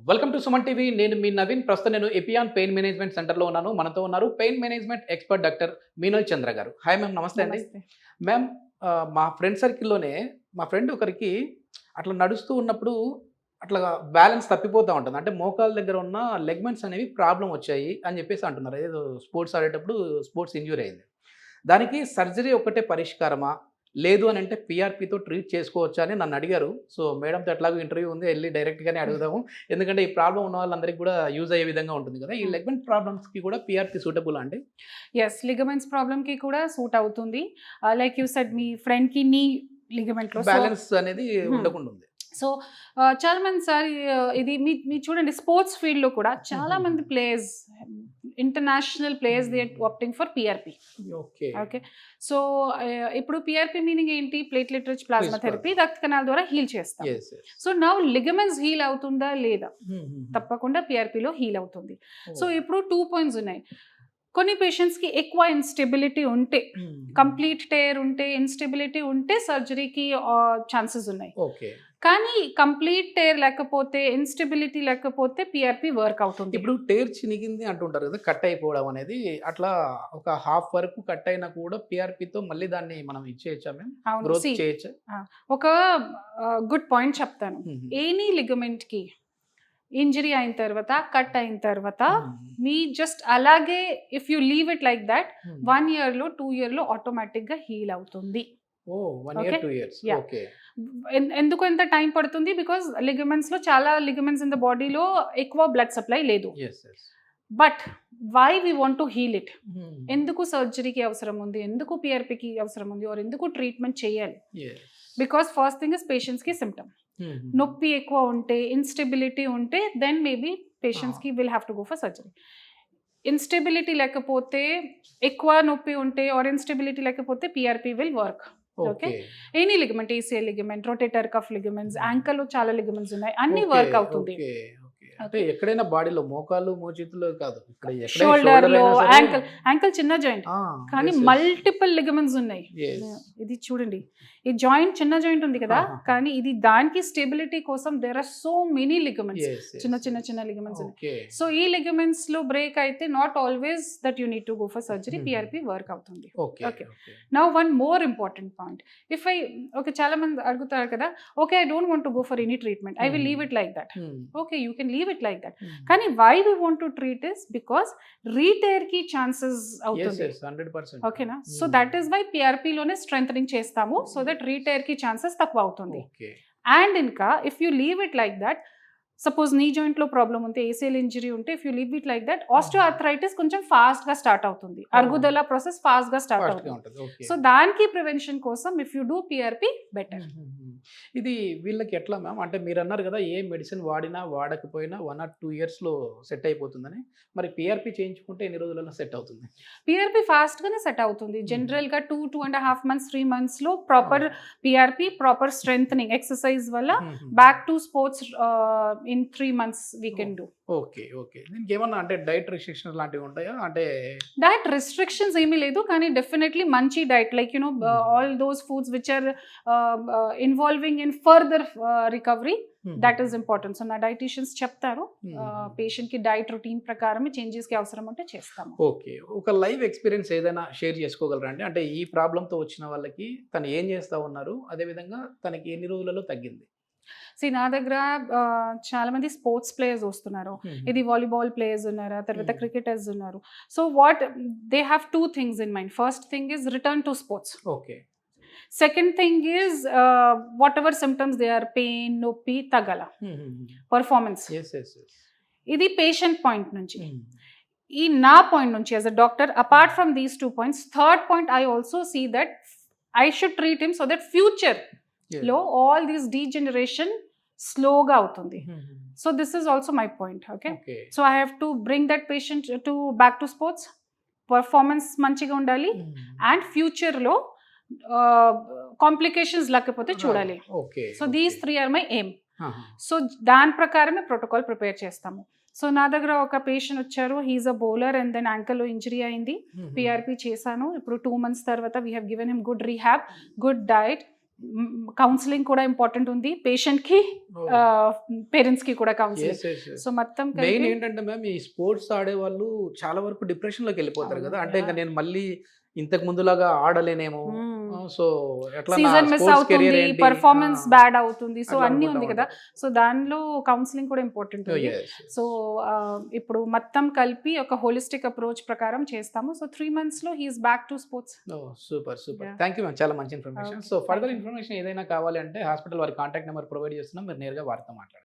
Welcome to Suman TV. నేను మీ నవీన్. ప్రస్తుతం నేను ఎపియాన్ పెయిన్ మేనేజ్మెంట్ సెంటర్లో ఉన్నాను. మనతో ఉన్నారు pain management expert doctor Meenal చంద్ర గారు. హాయ్ మ్యామ్, నమస్తే అండి. నమస్తే. మ్యామ్, మా ఫ్రెండ్ సర్కిల్లోనే మా ఫ్రెండ్ ఒకరికి అట్లా నడుస్తూ ఉన్నప్పుడు అట్లా బ్యాలెన్స్ తప్పిపోతూ ఉంటుంది. అంటే మోకాల దగ్గర ఉన్న లెగ్మెంట్స్ అనేవి ప్రాబ్లం వచ్చాయి అని చెప్పేసి అంటున్నారు. ఏదో స్పోర్ట్స్ ఆడేటప్పుడు స్పోర్ట్స్ ఇంజ్యూరీ అయింది. దానికి సర్జరీ ఒక్కటే పరిష్కారమా, లేదు అని అంటే పీఆర్పీతో ట్రీట్ చేసుకోవచ్చా అని నన్ను అడిగారు. సో మేడంతో ఎట్లాగో ఇంటర్వ్యూ ఉంది, వెళ్ళి డైరెక్ట్గానే అడుగుదాము. ఎందుకంటే ఈ ప్రాబ్లం ఉన్న వాళ్ళందరికీ కూడా యూజ్ అయ్యే విధంగా ఉంటుంది కదా. ఈ లెగ్మెంట్ ప్రాబ్లమ్స్కి కూడా పీఆర్పీ సూటబుల్ అండి? ఎస్, లిగమెంట్స్ ప్రాబ్లమ్కి కూడా సూట్ అవుతుంది. లైక్ యూ సెడ్, మీ ఫ్రెండ్కి నీ లిగమెంట్లో బ్యాలెన్స్ అనేది ఉండకుండా ఉంది. సో చాలా మంది సార్, ఇది మీ చూడండి, స్పోర్ట్స్ ఫీల్డ్లో కూడా చాలా మంది players, international players, they opting for PRP. Okay okay, so ఇప్పుడు పిఆర్పి మీనింగ్ ఏంటి? ప్లేట్లెట్ రిచ్ ప్లాస్మా థెరపీ, రక్త కణాల ద్వారా హీల్ చేస్తాం. సో నౌ లిగమెంట్స్ హీల్ అవుతుందా లేదా? తప్పకుండా పిఆర్పిలో హీల్ అవుతుంది. సో ఇప్పుడు 2 పాయింట్స్ ఉన్నాయి. కొన్ని పేషెంట్స్కి ఎక్కువ ఇన్స్టెబిలిటీ ఉంటే, కంప్లీట్ టేర్ ఉంటే, ఇన్స్టెబిలిటీ ఉంటే సర్జరీకి ఛాన్సెస్ ఉన్నాయి. కానీ కంప్లీట్ టేర్ లేకపోతే, ఇన్స్టెబిలిటీ లేకపోతే పిఆర్పి వర్క్ అవుతుంది. ఇప్పుడు టేర్ చినిగింది అంటుంటారు కదా, కట్ అయిపోవడం అనేది. అట్లా ఒక హాఫ్ వరకు కట్ అయినా కూడా పిఆర్పితో మళ్ళీ దాన్ని మనం ఇచ్చేయచ్చా మేము? గ్రోత్ చేయొచ్చా? ఒక గుడ్ పాయింట్ చెప్తాను. ఎనీ లిగమెంట్ కి ఇంజరీ అయిన తర్వాత, కట్ అయిన తర్వాత, మీ జస్ట్ అలాగే if you leave it like that, 1 yearలో 2 yearలో ఆటోమేటిక్గా హీల్ అవుతుంది. ఎందుకు ఎంత టైం పడుతుంది? బికాస్ లిగమెంట్స్ లో చాలా లిగమెంట్స్ ఇన్ ద బాడీలో ఎక్కువ బ్లడ్ సప్లై లేదు. But why we want to heal it? ఎందుకు సర్జరీకి అవసరం ఉంది, ఎందుకు పిఆర్పికి అవసరం ఉంది, ఆర్ ఎందుకు ట్రీట్మెంట్ చేయాలి? Because first thing is patients కి సిమ్టమ్. నొప్పి ఎక్కువ ఉంటే, ఇన్స్టెబిలిటీ ఉంటే, దెన్ మేబీ పేషెంట్స్ కి will have to go for surgery. Instability లేకపోతే, ఎక్కువ నొప్పి ఉంటే ఆర్ ఇన్స్టెబిలిటీ లేకపోతే PRP will work. Okay, any ligament, ACL ligament, rotator cuff ligaments, ankle లో చాలా లిగమెంట్స్ ఉన్నాయి, అన్ని వర్క్ అవుతుంది. అంటే ఎక్కడైనా బాడీలో, మోకాలు మోచేతుల్లో కాదు, షోల్డర్ లో, యాంకల్ చిన్న జాయింట్ కానీ మల్టిపుల్ లిగమెంట్స్ ఉన్నాయి. ఇది చూడండి, ఈ జాయింట్ చిన్న జాయింట్ ఉంది కదా, కానీ ఇది దానికి స్టెబిలిటీ కోసం there are so many ligaments, చిన్న చిన్న చిన్న లిగమెంట్స్ ఉన్నాయి. సో ఈ లిగమెంట్స్ లో బ్రేక్ అయితే not always that you need to go for surgery, PRP work అవుతుంది. Okay, now one more important point. If I చాలా మంది అడుగుతారు కదా, okay I don't want to go for any treatment, I will leave it like that. Okay, you can leave it like that. కానీ why we want to treat is because retear కి chances అవుతుంది. ఓకేనా? So that is why PRP లోనే strengthening చేస్తాము, so that రీటైర్ కి chances తక్కువ అవుతుంది. And ఇంకా if you leave it like that, suppose knee joint లో ప్రాబ్లం ఉంటే, ఏసిఎల్ ఇంజరీ ఉంటే, if you leave it like that, osteoarthritis కొంచెం ఫాస్ట్ గా స్టార్ట్ అవుతుంది, అరుగుదల ప్రాసెస్ ఫాస్ట్ గా స్టార్ట్ అవుతుంది. సో దానికి ప్రివెన్షన్ కోసం if you do PRP better. ఇది వీళ్ళకి ఎట్లా మ్యామ్? అంటే మీరు అన్నారు కదా, ఏ మెడిసిన్ వాడినా వాడకపోయినా 1 or 2 years లో సెట్ అయిపోతుందని. మరి పిఆర్పి చేయించుకుంటే ఎన్ని రోజులలో సెట్ అవుతుంది? పిఆర్పి ఫాస్ట్ గానే సెట్ అవుతుంది. జనరల్ గా 2.5 months 3 months లో proper PRP, proper strengthening exercise వల్ల back to sports in 3 months we can do. Okay, దీనికి ఏమన్నా అంటే డైట్ రిస్ట్రిక్షన్స్ లాంటివి ఉంటాయా? అంటే డైట్ రిస్ట్రిక్షన్స్ ఏమీ లేదు, కానీ డెఫినెట్లీ మంచి diet, like you know all those foods which are involving in further recovery, that is important. So నా డైటీషియన్స్ చెప్తారు, పేషెంట్ కి డైట్ రొటీన్ ప్రకారం చేంజెస్ కి అవసరం ఉంటే చేస్తాము. ఓకే, ఒక లైవ్ ఎక్స్పీరియన్స్ ఏదైనా షేర్ చేసుకోగలరా అండి? అంటే ఈ ప్రాబ్లంతో వచ్చిన వాళ్ళకి తను ఏం చేస్తా ఉన్నారు, అదేవిధంగా తనకి ఎన్ని రోజులలో తగ్గింది? నా దగ్గర చాలా మంది స్పోర్ట్స్ ప్లేయర్స్ వస్తున్నారు. ఇది వాలీబాల్ ప్లేయర్స్ ఉన్నారు, తర్వాత క్రికెటర్స్ ఉన్నారు. So what they have 2 things in mind. First thing is return to sports. Okay. Second thing is whatever symptoms they are, pain, noppi, tagala, performance. Yes. ఇది patient point నుంచి. ఈ నా point నుంచి as a doctor, apart from these 2 points, third point I also see that I should treat him so that future లో all these degeneration స్లోగా అవుతుంది. So this is also my point. Okay, so I have to bring that patient to back to sports, performance మంచిగా ఉండాలి, and future లో complications లేకపోతే చూడాలి. So these 3 are my aim. So దాని ప్రకారమే protocol prepare చేస్తాము. సో నా దగ్గర ఒక పేషెంట్ వచ్చారు, he is a bowler and then యాంకల్లో ఇంజరీ అయింది, పిఆర్పి చేశాను. ఇప్పుడు 2 months తర్వాత we have given him good rehab, good diet, counselling కూడా ఇంపార్టెంట్ ఉంది, పేషెంట్ కి పేరెంట్స్ కి కూడా కౌన్సిలింగ్. సో మొత్తం మెయిన్ ఏంటంటే మ్యామ్ ఈ స్పోర్ట్స్ ఆడే వాళ్ళు చాలా వరకు డిప్రెషన్ లోకి వెళ్ళిపోతారు కదా, అంటే ఇంకా నేను మళ్ళీ ఇంతకు ముందులాగా ఆడలేనేమో, సో ఎట్లా సీజన్ మిస్ అవుతుంది, పర్ఫార్మెన్స్ బ్యాడ్ అవుతుంది, సో అన్ని ఉంది కదా, సో దానిలో కౌన్సిలింగ్ కూడా ఇంపార్టెంట్ ఉంది. సో ఇప్పుడు మొత్తం కలిపి ఒక హోలిస్టిక్ అప్రోచ్ ప్రకారం చేస్తాము. సో 3 months లో he is back to sports. Super super, thank you ma'am, చాలా మంచి ఇన్ఫర్మేషన్. సో ఫర్దర్ ఇన్ఫర్మేషన్ ఏదైనా కావాలి అంటే హాస్పిటల్ వారి కాంటాక్ట్ నెంబర్ ప్రొవైడ్ చేస్తున్నాం, మీరు నేరుగా వారితో మాట్లాడండి.